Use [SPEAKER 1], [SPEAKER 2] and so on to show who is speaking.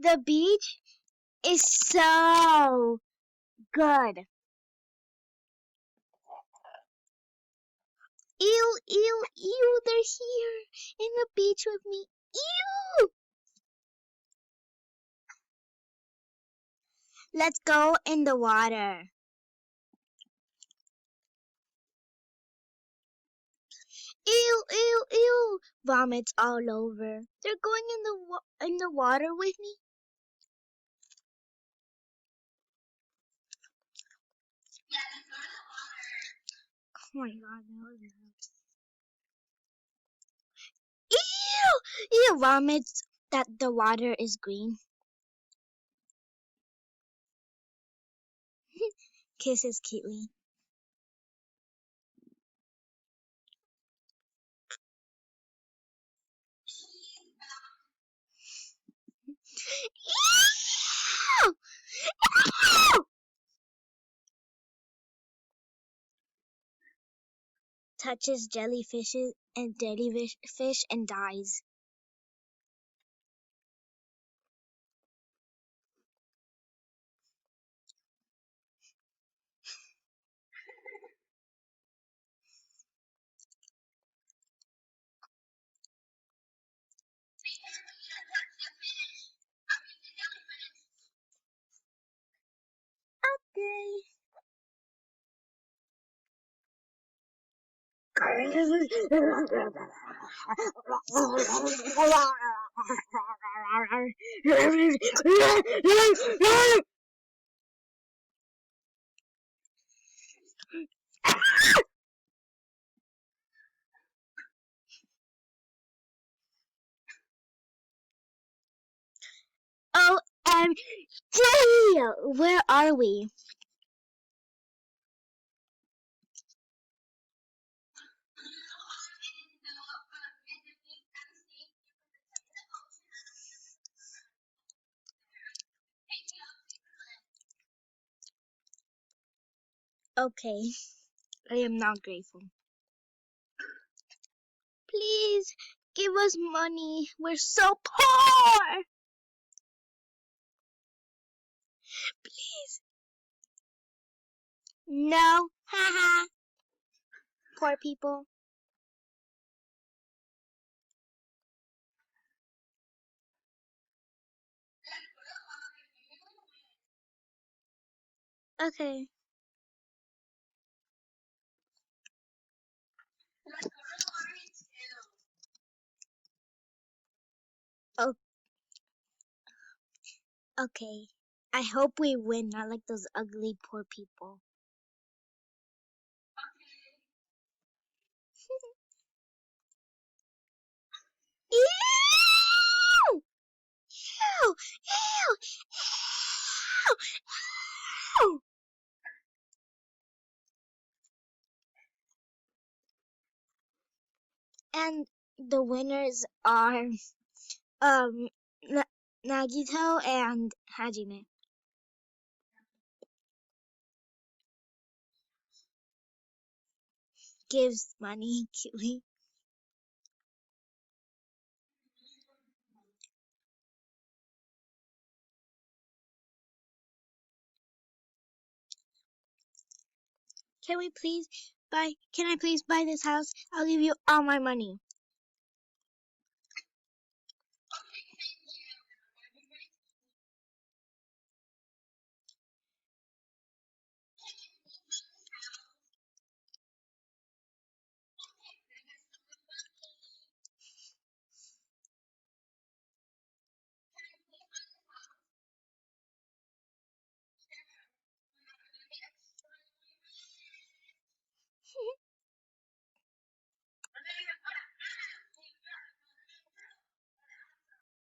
[SPEAKER 1] The beach is so good. Ew, ew, ew, they're here in the beach with me. Ew! Let's go in the water. Ew, ew, ew. Vomits all over. They're going in the water with me. Oh my god, that was gross. Ew! Ew, vomits that the water is green. Kisses cutely. Ew! Ew! Touches jellyfish and dies. Okay. OMG! Where are we? Okay, I am not grateful. Please give us money. We're so poor. Please. No. Haha. Poor people. Okay. Oh, okay. I hope we win, not like those ugly poor people. Ew! Ew! Ew! Ew! And the winners are Nagito and Hajime. Gives money cutely. Can I please buy this house? I'll give you all my money.